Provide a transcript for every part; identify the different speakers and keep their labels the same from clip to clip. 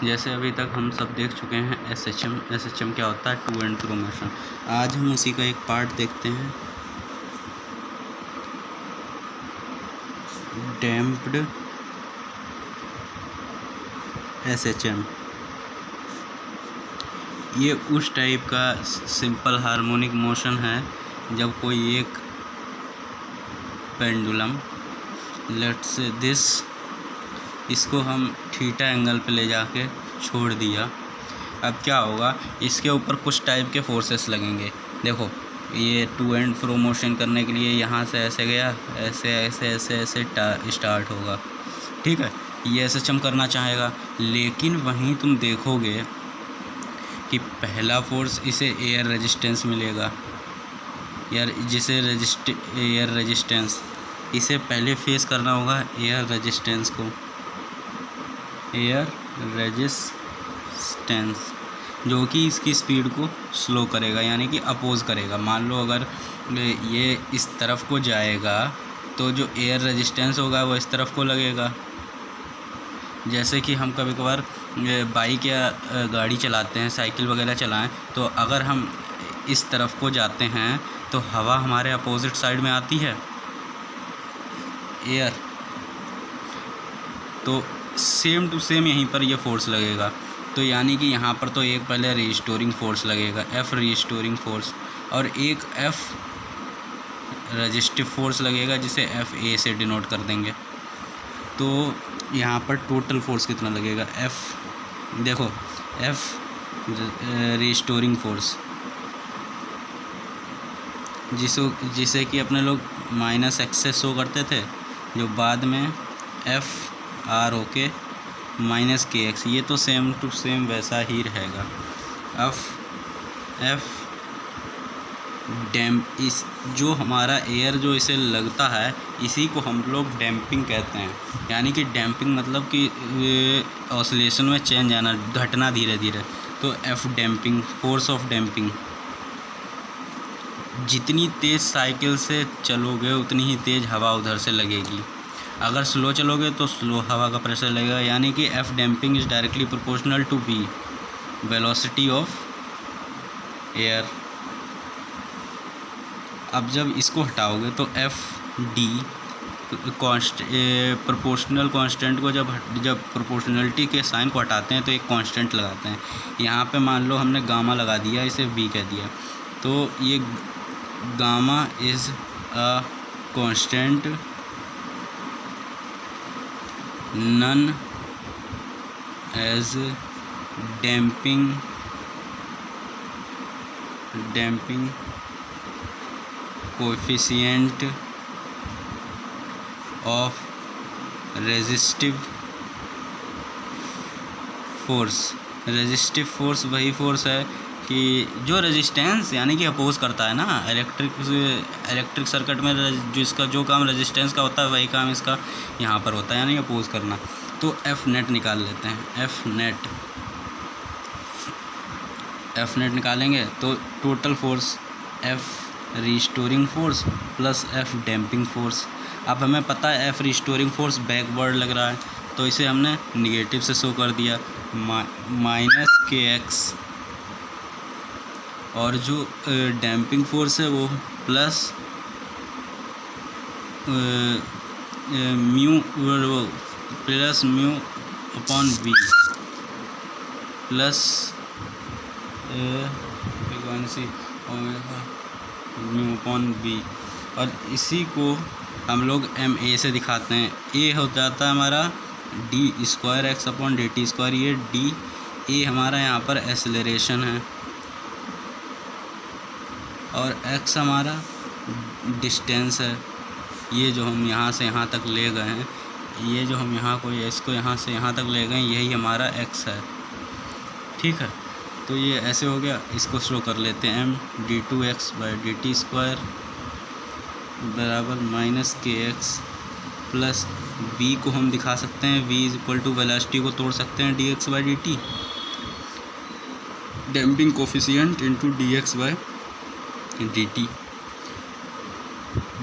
Speaker 1: जैसे अभी तक हम सब देख चुके हैं एसएचएम क्या होता है, टू एंड फ्रो मोशन। आज हम उसी का एक पार्ट देखते हैं, डैम्प्ड एसएचएम। ये उस टाइप का सिंपल हार्मोनिक मोशन है जब कोई एक पेंडुलम, लेट्स से दिस, इसको हम थीटा एंगल पे ले जाके छोड़ दिया। अब क्या होगा, इसके ऊपर कुछ टाइप के फोर्सेस लगेंगे। देखो, ये टू एंड फ्रो मोशन करने के लिए यहाँ से ऐसे गया, ऐसे ऐसे ऐसे ऐसे स्टार्ट होगा, ठीक है। ये एसएचएम करना चाहेगा, लेकिन वहीं तुम देखोगे कि पहला फोर्स इसे एयर रेजिस्टेंस मिलेगा, यार जिसे एयर रेजिस्टेंस, इसे पहले फेस करना होगा एयर रेजिस्टेंस को, एयर रेजिस्टेंस, जो कि इसकी स्पीड को स्लो करेगा, यानी कि अपोज करेगा। मान लो अगर ये इस तरफ को जाएगा तो जो एयर रेजिस्टेंस होगा वो इस तरफ को लगेगा। जैसे कि हम कभी कभार बाइक या गाड़ी चलाते हैं, साइकिल वगैरह चलाएं, तो अगर हम इस तरफ को जाते हैं तो हवा हमारे अपोजिट साइड में आती है, एयर, तो सेम टू सेम यहीं पर ये फोर्स लगेगा। तो यानी कि यहाँ पर तो एक पहले रीस्टोरिंग फोर्स लगेगा, एफ रीस्टोरिंग फोर्स, और एक एफ रेजिस्टिव फोर्स लगेगा, जिसे एफ ए से डिनोट कर देंगे। तो यहाँ पर टोटल फोर्स कितना लगेगा, एफ, देखो एफ रीस्टोरिंग फोर्स, जिसे कि अपने लोग माइनस एक्स से शो करते थे, जो बाद में एफ आर होके माइनस के एक्स, ये तो सेम टू सेम वैसा ही रहेगा। एफ डैम्प, इस जो हमारा एयर जो इसे लगता है, इसी को हम लोग डैम्पिंग कहते हैं। यानी कि डैम्पिंग मतलब कि ऑसिलेशन में चेंज आना, घटना धीरे धीरे। तो F damping, force of damping, जितनी तेज़ साइकिल से चलोगे उतनी ही तेज़ हवा उधर से लगेगी। अगर स्लो चलोगे तो स्लो हवा का प्रेशर लगेगा। यानी कि F damping is directly proportional to v, velocity of air. अब जब इसको हटाओगे तो एफ डी प्रोपोर्शनल कांस्टेंट को जब प्रोपोर्शनलिटी के साइन को हटाते हैं तो एक कांस्टेंट लगाते हैं। यहाँ पे मान लो हमने गामा लगा दिया, इसे वी कह दिया, तो ये gamma is a constant known as damping coefficient of resistive force. Resistive force वही फोर्स है कि जो रेजिस्टेंस यानी कि अपोज करता है ना। इलेक्ट्रिक सर्किट में जिसका जो काम रेजिस्टेंस का होता है वही काम इसका यहाँ पर होता है, यानी अपोज करना। तो एफ नेट निकाल लेते हैं। एफ नेट निकालेंगे तो total force F restoring force plus F damping force. अब हमें पता है एफ रीस्टोरिंग फोर्स बैकवर्ड लग रहा है, तो इसे हमने निगेटिव से शो कर दिया, माइनस के एक्स, और जो डैम्पिंग फोर्स है वो plus mu upon v plus frequency mu upon v. और इसी को हम लोग एम ए से दिखाते हैं। ए हो जाता है हमारा D square x upon D T square. ये डी ए हमारा यहाँ पर एक्सेलरेशन है, और एक्स हमारा डिस्टेंस है। ये जो हम यहाँ से यहाँ तक ले गए हैं, ये जो हम यहाँ को इसको यहाँ से यहाँ तक ले गए, यही हमारा एक्स है, ठीक है। तो ये ऐसे हो गया। इसको स्लो कर लेते हैं, m d two x by D T square बराबर minus k x plus v को हम दिखा सकते हैं, v is equal to velocity को तोड़ सकते हैं d x by D t, damping coefficient into d x by D t.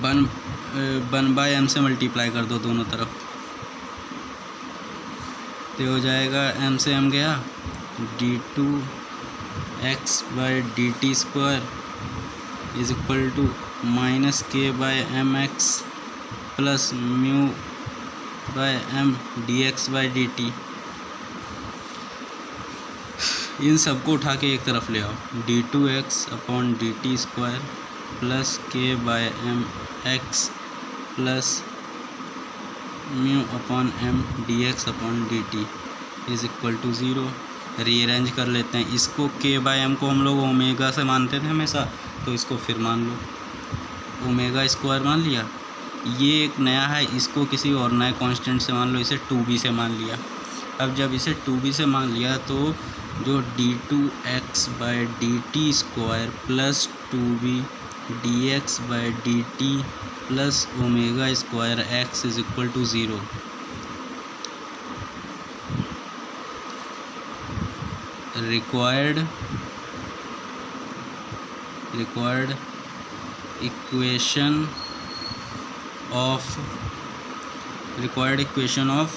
Speaker 1: 1/m से मल्टीप्लाई कर दो दोनों तरफ, तो हो जाएगा m से m गया d2 x by D T square is equal to minus K by M X plus mu by M D x by D T. इन सबको उठा के एक तरफ ले आओ, D two X upon D T square plus K by M X plus mu upon M D X upon D T is equal to zero. Rearrange कर लेते हैं इसको, के बाई एम को हम लोग ओमेगा से मानते थे हमेशा, तो इसको फिर मान लो ओमेगा स्क्वायर मान लिया। ये एक नया है, इसको किसी और नए कांस्टेंट से मान लो, इसे 2b से मान लिया। अब जब इसे 2b से मान लिया तो जो d2x by D T square plus 2b dx by D t plus omega square x is equal to zero. Required equation of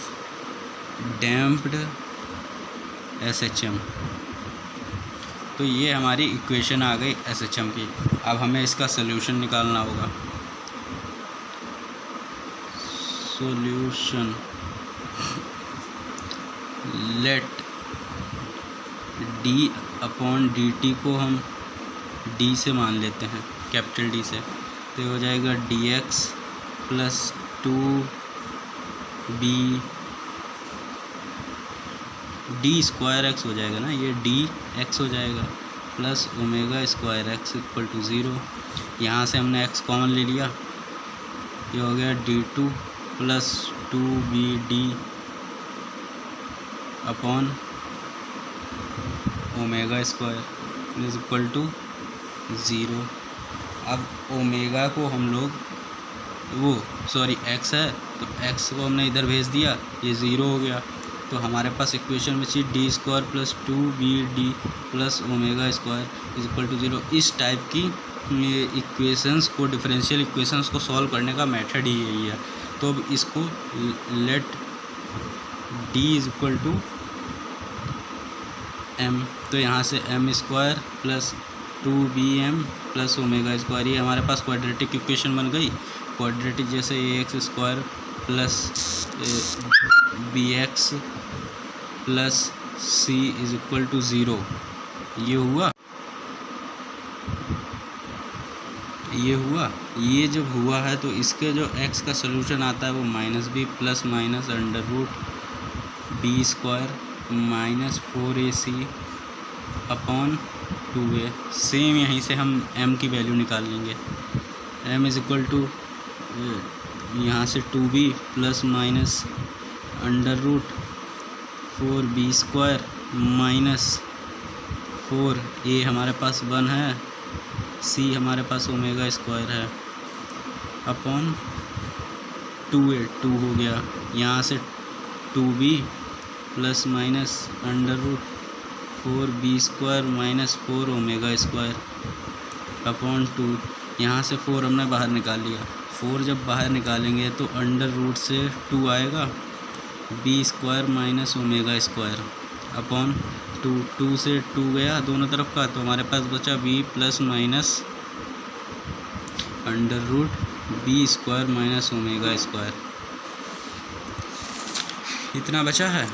Speaker 1: damped SHM। तो ये हमारी इक्वेशन आ गई SHM की। अब हमें इसका सॉल्यूशन निकालना होगा। Solution, let d upon D t को हम d से मान लेते हैं, कैपिटल D से। तो हो जाएगा dx plus 2b d square x हो जाएगा ना, ये डी एक्स हो जाएगा plus omega square x equal to zero. यहाँ से हमने एक्स कॉमन ले लिया, ये हो गया d2 plus 2bd upon omega square is equal to zero. अब ओमेगा को हम लोग एक्स है तो एक्स को हमने इधर भेज दिया, ये ज़ीरो हो गया। तो हमारे पास इक्वेशन बची d square plus 2bd plus omega square is equal to zero. इस टाइप की इक्वेशंस को, डिफरेंशियल इक्वेशंस को सॉल्व करने का मेथड ही यही है। तो अब इसको let d is equal to m, तो यहाँ से m square plus 2bm plus omega square, ये हमारे पास क्वाड्रेटिक इक्वेशन बन गई। क्वाड्रेटिक जैसे ax square plus bx plus c is equal to zero. ये हुआ, ये जब हुआ है तो इसके जो x का सोल्यूशन आता है वो minus b plus minus under root b square minus 4ac upon 2a। Same यहीं से हम m की वैल्यू निकाल लेंगे। m इज इक्वल टू यहाँ से 2b plus minus under root 4b square minus 4a हमारे पास 1 है, c हमारे पास ओमेगा स्क्वायर है अपॉन 2a 2 हो गया। यहाँ से 2b plus minus under root 4b square minus 4 omega square upon 2। यहाँ से 4 हमने बाहर निकाल लिया। 4 जब बाहर निकालेंगे तो अंडर रूट से 2 आएगा, b square minus omega square upon 2 से 2 गया दोनों तरफ का, तो हमारे पास बचा b plus minus under root b square minus omega square. इतना बचा है,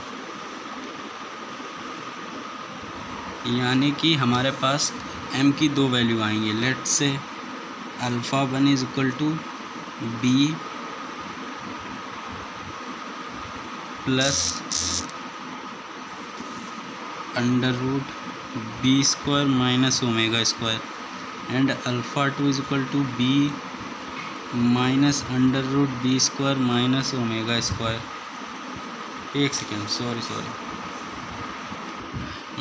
Speaker 1: यानी कि हमारे पास m की दो वैल्यू आएंगी। Let say alpha 1 is equal to b plus under root b square minus omega square and alpha 2 is equal to b minus under root b square minus omega square. एक second, sorry,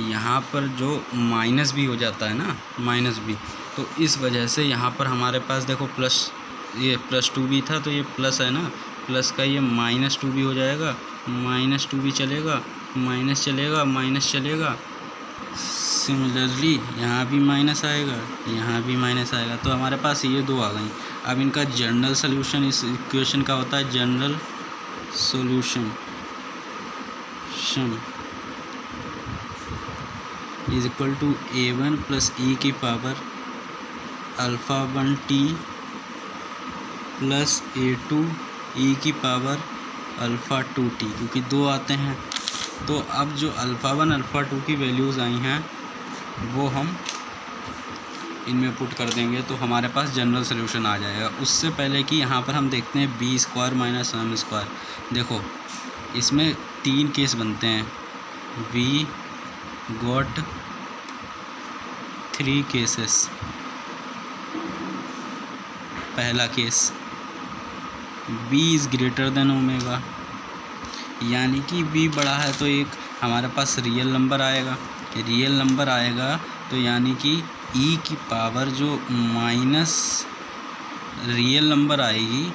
Speaker 1: यहाँ पर जो minus भी हो जाता है ना, minus भी, तो इस वजह से यहाँ पर हमारे पास देखो प्लस, ये प्लस 2b था तो ये प्लस है ना, प्लस का ये माइनस 2b हो जाएगा, माइनस 2b चलेगा, माइनस चलेगा, माइनस चलेगा। सिमिलरली यहाँ भी माइनस आएगा, यहाँ भी माइनस आएगा, तो हमारे पास ये दो आ गई। अब इनका जनरल सॉल्यूशन इस इक्वेशन का होता है general solution sum is equal to A1 plus E की power alpha 1t plus A2 e की पावर अल्फ़ा 2t, क्योंकि दो आते हैं। तो अब जो अल्फ़ा 1 अल्फ़ा 2 की वैल्यूज़ आई हैं वो हम इनमें पुट कर देंगे तो हमारे पास जनरल सॉल्यूशन आ जाएगा। उससे पहले कि यहाँ पर हम देखते हैं b square minus m square. देखो इसमें 3 केस बनते हैं, वी गॉट 3 केसेस। पहला case b is greater than omega, यानी कि b बड़ा है तो एक हमारे पास रियल नंबर आएगा। रियल नंबर आएगा तो यानी कि e की पावर जो माइनस रियल नंबर आएगी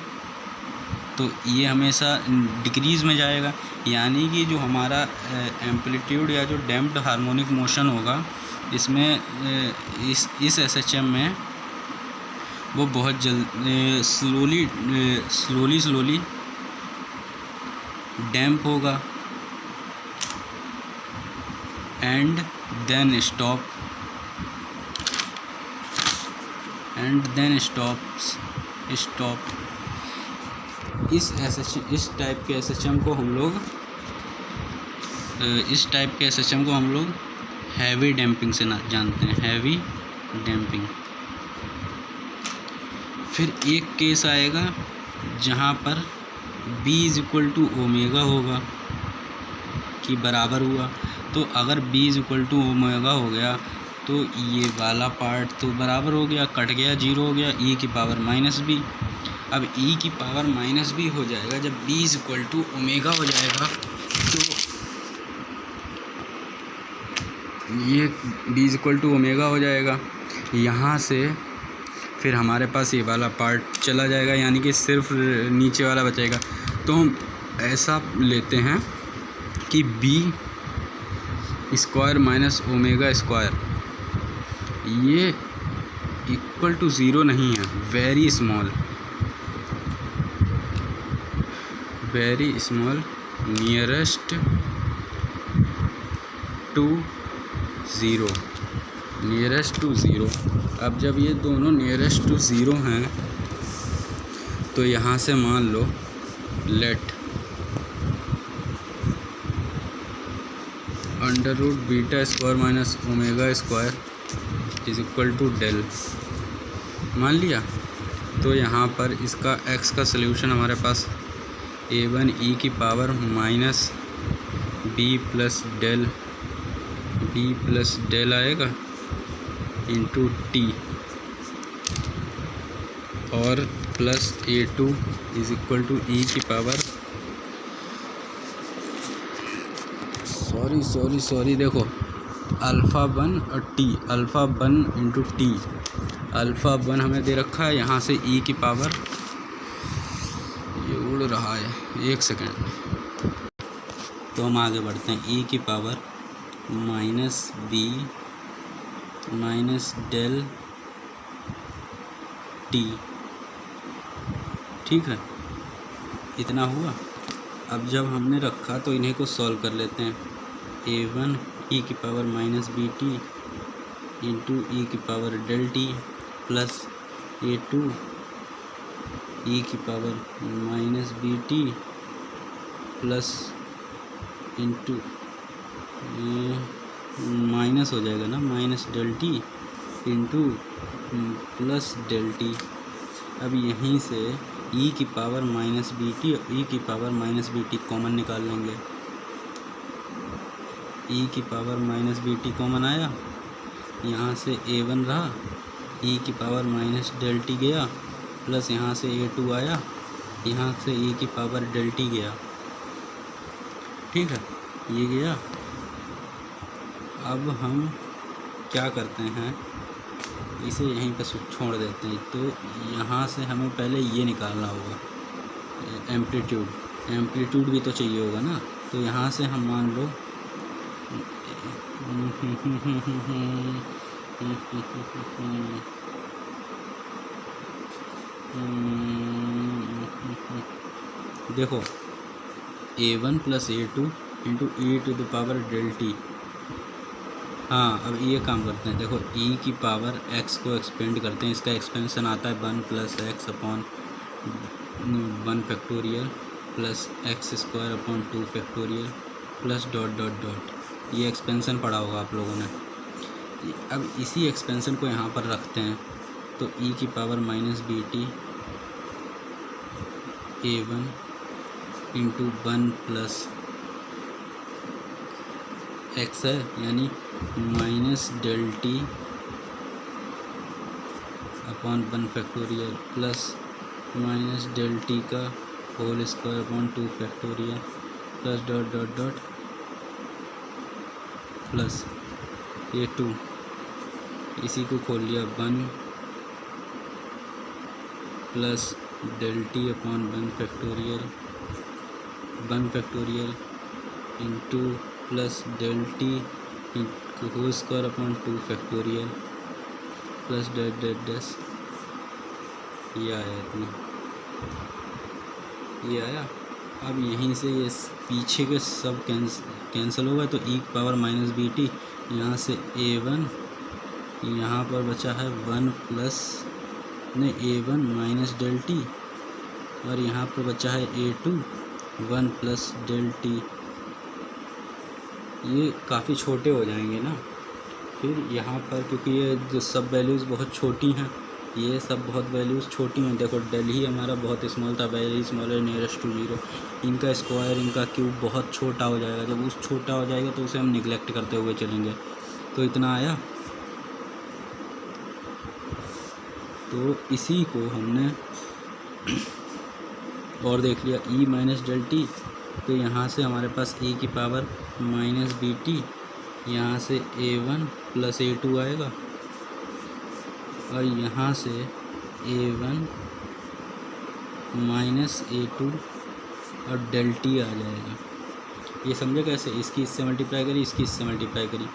Speaker 1: तो ये हमेशा डिक्रीज़ में जाएगा, यानी कि जो हमारा एम्पलीट्यूड या जो डैम्प्ड हार्मोनिक मोशन होगा इसमें इस SHM में वो बहुत स्लोली डैम्प होगा एंड देन स्टॉप इस टाइप के SHM को हम लोग हैवी डैम्पिंग से जानते हैं, हैवी डैम्पिंग। फिर एक केस आएगा जहाँ पर b is equal to omega होगा कि बराबर हुआ। तो अगर b is equal to omega हो गया तो ये वाला पार्ट तो बराबर हो गया, कट गया, 0 हो गया, e की पावर माइनस b। अब e की पावर माइनस b हो जाएगा जब b is equal to omega हो जाएगा तो ये b is equal to omega हो जाएगा। यहाँ से फिर हमारे पास ये वाला पार्ट चला जाएगा, यानी कि सिर्फ नीचे वाला बचेगा। तो हम ऐसा लेते हैं कि b square minus omega square ये इक्वल टू 0 नहीं है, very small nearest to zero. अब जब ये दोनों नियरेस्ट टू ज़ीरो हैं तो यहाँ से मान लो let under root beta square minus omega square is equal to del मान लिया। तो यहाँ पर इसका x का सल्यूशन हमारे पास A1 e की power minus b plus del आएगा इंटू t और plus A2 is equal to e की पावर सॉरी देखो अल्फ़ा 1 और t, alpha 1 into t. Alpha 1 हमें दे रखा है, यहाँ से e की पावर ये उड़ रहा है, 1 सेकेंड। तो हम आगे बढ़ते हैं, e की power minus b minus del t, ठीक है, इतना हुआ। अब जब हमने रखा तो इन्हीं को सॉल्व कर लेते हैं। A1 e की power minus BT into e की power del t plus A2 e की power minus BT plus into minus हो जाएगा ना, minus del t into plus del t। अब यहीं से e की पावर माइनस BT और e की पावर माइनस BT कॉमन निकाल लेंगे। e की पावर माइनस BT कॉमन आया, यहाँ से A1 रहा, e की पावर माइनस डेल t गया, प्लस यहाँ से A2 आया, यहाँ से e की पावर डेल t गया, ठीक है, ये गया। अब हम क्या करते हैं, इसे यहीं पर छोड़ देते हैं। तो यहाँ से हमें पहले ये निकालना होगा एम्पलीट्यूड भी तो चाहिए होगा ना। तो यहाँ से हम मान लो देखो A1 plus A2 into e to the power del t. हाँ, अब ये काम करते हैं, देखो ई की पावर एक्स को एक्सपेंड करते हैं, इसका एक्सपेंशन आता है 1 plus x upon 1 factorial plus x square upon 2 factorial plus dot dot dot. ये एक्सपेंशन पढ़ा होगा आप लोगों ने। अब इसी एक्सपेंशन को यहाँ पर रखते हैं, तो ई की power minus B T A1 into 1 plus X है, यानी minus del T upon 1 factorial plus minus del T का whole square upon 2 factorial plus dot dot dot plus ये 2, इसी को खोल लिया 1 plus del T upon 1 factorial into plus del T whole square upon 2 factorial plus dot dot dots. ये आया इतना, ये आया। अब यहीं से ये पीछे के सब कैंसिल होगा, तो ई की पावर माइनस बी टी, यहाँ से A1, यहाँ पर बचा है 1 plus A1 minus del T, और यहाँ पर बचा है A2 1 प्लस डेल टी। ये काफ़ी छोटे हो जाएंगे ना फिर यहाँ पर, क्योंकि ये जो सब वैल्यूज़ बहुत छोटी हैं, ये सब बहुत वैल्यूज़ छोटी हैं। देखो डेल ही हमारा बहुत स्मॉल था, वेरी स्मॉल है नियरेस्ट टू 0। इनका स्क्वायर, इनका क्यूब बहुत छोटा हो जाएगा। जब उस छोटा हो जाएगा तो उसे हम निगलेक्ट करते हुए चलेंगे। तो इतना आया। तो इसी को हमने और देख लिया ई माइनस डेल टी, तो यहाँ से हमारे पास ई की पावर माइनस बी टी, यहाँ से A1 प्लस A2 आएगा, और यहाँ से A1 माइनस A2 और डेल टी आ जाएगा। ये समझे कैसे? इसकी इससे मल्टीप्लाई करी, इसकी इससे मल्टीप्लाई करी,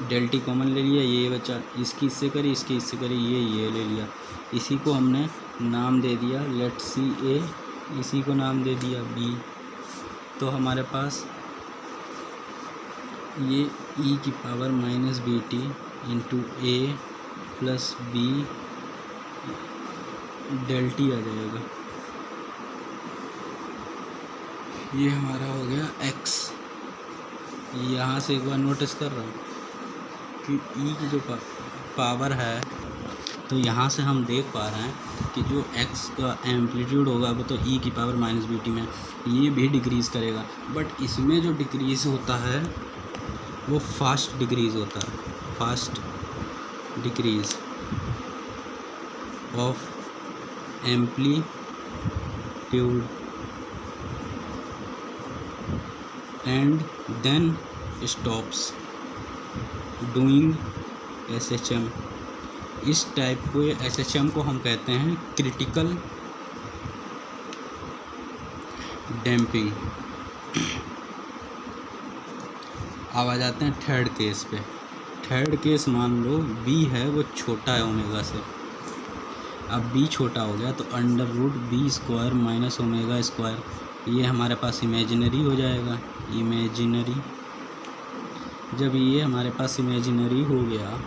Speaker 1: डेल टी कॉमन ले लिया, ये बचा, इसकी इससे करी, इसकी इससे करी, ये ले लिया। इसी को हमने नाम दे दिया लेट सी ए, इसी को नाम दे दिया बी। तो हमारे पास ये ई की power minus B T into A plus B del T आ जाएगा। ये हमारा हो गया एक्स। यहाँ से एक बार नोटिस कर रहा हूँ कि ई की जो पावर है, तो यहाँ से हम देख पा रहे हैं कि जो एक्स का एम्पलीट्यूड होगा वो तो ई की पावर माइनस बी टी में ये भी डिक्रीज़ करेगा, बट इसमें जो डिक्रीज़ होता है वो फास्ट डिक्रीज़ होता है, fast decrease of amplitude and then stops doing SHM। इस टाइप को, ये SHM को हम कहते हैं क्रिटिकल डैम्पिंग। अब आ जाते हैं थर्ड केस पे। थर्ड केस मान लो b है वो छोटा है ओमेगा से। अब b छोटा हो गया तो under root b square minus omega square, ये हमारे पास इमेजिनरी हो जाएगा, इमेजिनरी। जब ये हमारे पास इमेजिनरी हो गया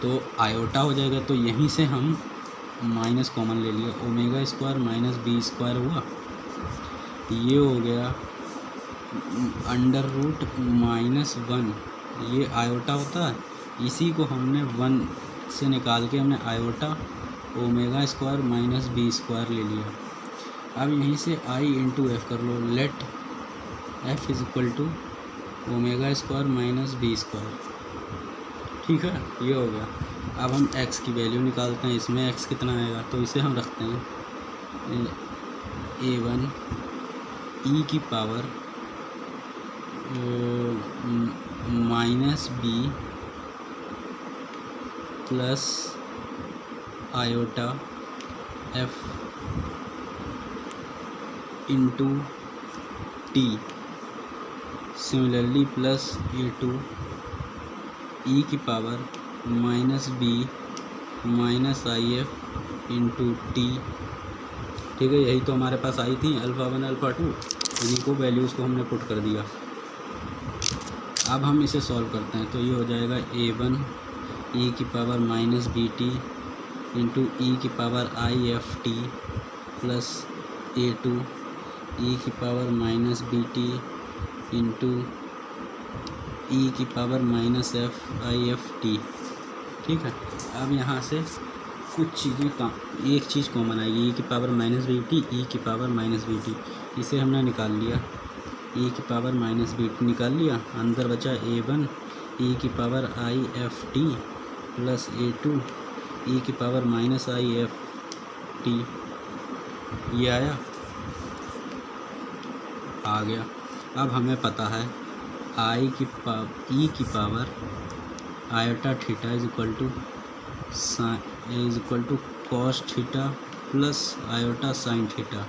Speaker 1: तो आयोटा हो जाएगा, तो यहीं से हम माइनस कॉमन ले लिया, omega square minus B square हुआ, ये हो गया अंडर रूट -1, ये आयोटा होता है। इसी को हमने 1 से निकाल के हमने iota omega square minus B square ले लिया। अब यहीं से I इंटू एफ कर लो, let f is equal to omega square minus B square. ठीक है, ये हो गया। अब हम x की वैल्यू निकालते हैं, इसमें x कितना आएगा, तो इसे हम रखते हैं A1 e की power minus b plus iota f into t, similarly plus A2 e की power minus b minus i f into t. ठीक है, यही तो हमारे पास आई थी अल्फ़ा 1 अल्फ़ा 2। इन्हीं को वैल्यूज़ को हमने पुट कर दिया। अब हम इसे सॉल्व करते हैं, तो ये हो जाएगा a1 e की power minus B T into E की power I F T plus a2 e की power minus B T into E की power minus F I F T. ठीक है, अब यहाँ से कुछ चीज़ें एक चीज़ कॉमन आएगी, ई की पावर माइनस बी टी, ई की पावर माइनस बी टी, इसे हमने निकाल लिया। ई की पावर माइनस बी टी निकाल लिया, अंदर बचा a1 ई की power I F T plus a2 e की power minus i F T. ये आया, आ गया। अब हमें पता है ई की power iota theta is equal to cos theta plus iota sine theta,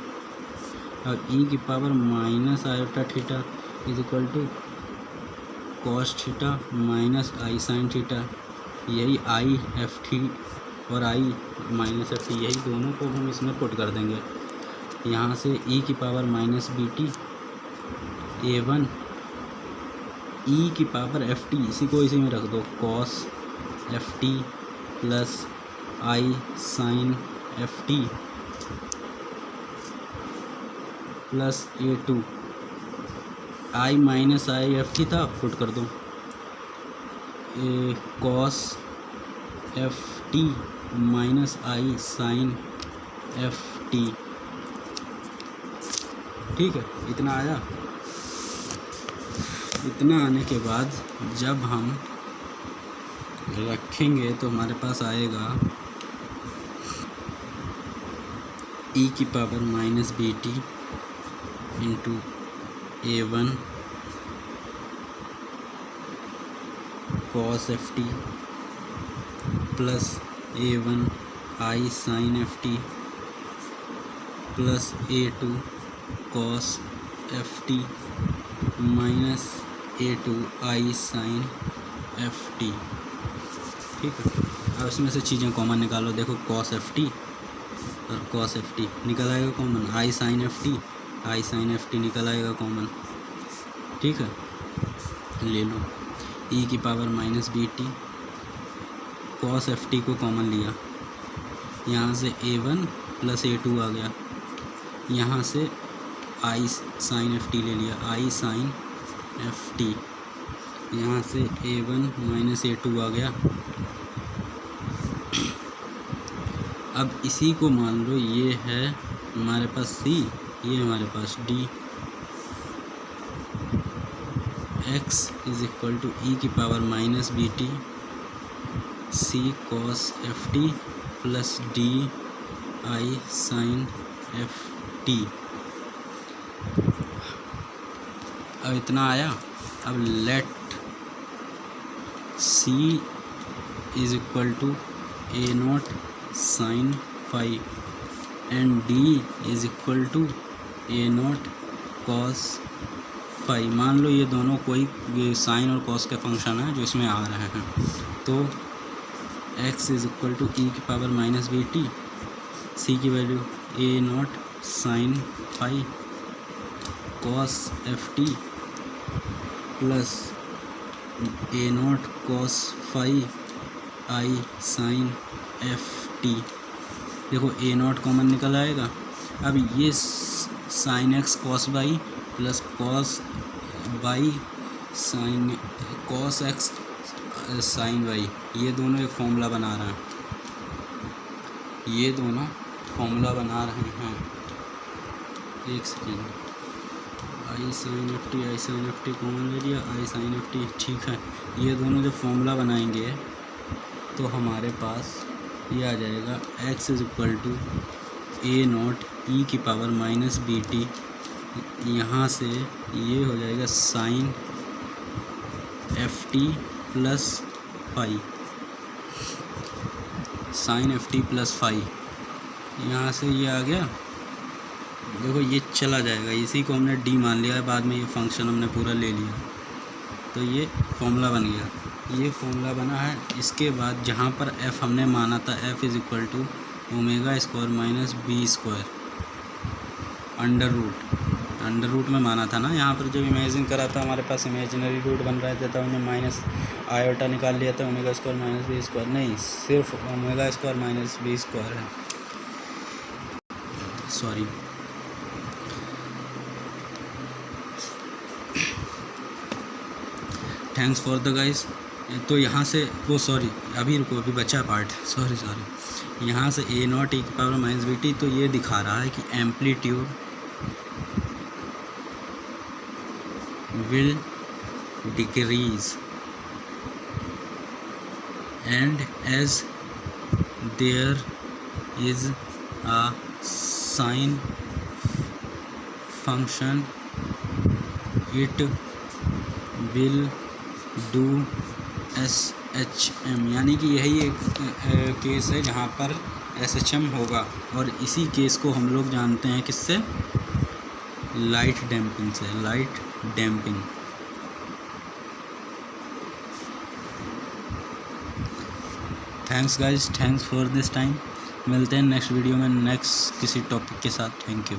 Speaker 1: और ई की power minus iota theta is equal to cos theta minus i sine theta. यही आई एफ टी और आई माइनस एफ टी, यही दोनों को हम इसमें put कर देंगे। यहाँ से ई की power minus B T a1 e की पावर एफ टी, इसी को इसी में रख दो, cos F T plus i sine F T plus a2 i minus i F t था, पुट कर दो cos F t minus i sine F T. ठीक है, इतना आया। इतना आने के बाद जब हम रखेंगे तो हमारे पास आएगा ई की power minus B T into a1 cos F T plus a1 i sine F T plus a2 cos F t minus a2 i sine F T. ठीक है, अब इसमें से चीज़ें कॉमन निकालो। देखो कॉस एफ टी और कॉस एफ टी निकल आएगा common, i sine F t निकल आएगा कॉमन। ठीक है, ले लो ई की power minus B t, cos F t को कॉमन लिया, यहाँ से a1 प्लस a2 आ गया, यहाँ से आई साइन एफ टी ले लिया, आई साइन एफ टी, यहाँ से a1 माइनस a2 आ गया। अब इसी को मान लो, ये है हमारे पास c, ये हमारे पास d, x is equal to e की power minus B T c cos F T plus d i sine F t. अब इतना आया। अब let c is equal to a naught sine phi and d is equal to a naught cos phi. मान लो ये दोनों कोई ये साइन और कॉस के फंक्शन है जो इसमें आ रहे हैं, तो x is equal to e की power minus B T, C की value A naught sine phi cos F T plus A naught cos phi I sine F T. देखो ए नॉट कॉमन निकल आएगा। अब ये sine X cos Y plus cos Y sine cos X sine Y, ये दोनों एक formula बना रहे हैं, ये दोनों फॉर्मूला बना रहे हैं। एक सेकेंड, आई साइन एफ टी कॉमन ले लिया, आई साइन एफ टी। ठीक है, ये दोनों जब फॉर्मूला बनाएंगे तो हमारे पास ये आ जाएगा x is equal to a naught e की पावर माइनस बी टी, यहाँ से ये हो जाएगा sine F T plus phi, sine F T plus phi, यहाँ से ये आ गया। देखो ये चला जाएगा, इसी को हमने डी मान लिया है, बाद में ये फंक्शन हमने पूरा ले लिया, तो ये फॉर्मूला बन गया। ये फॉर्मूला बना है। इसके बाद जहाँ पर f हमने माना था, f is equal to omega square minus B square under root, under root में माना था ना, यहाँ पर जब इमेजिन करा था हमारे पास इमेजिनरी रूट बन रहे थे, तब हमने माइनस आयोटा निकाल लिया था, omega square minus B square, नहीं सिर्फ omega square minus B square है, sorry. Thanks for the guys. तो यहाँ से वो सॉरी अभी रुको, अभी बचा पार्ट, सॉरी यहाँ से ए नॉट ई की पावर माइनस बी टी, तो ये दिखा रहा है कि amplitude will decrease and as there is a sine function it will do SHM, यानी कि यही एक केस है जहाँ पर SHM होगा, और इसी केस को हम लोग जानते हैं किससे, लाइट डैम्पिंग से, light damping. Thanks guys, thanks for this time. मिलते हैं नेक्स्ट वीडियो में नेक्स्ट किसी टॉपिक के साथ। Thank you.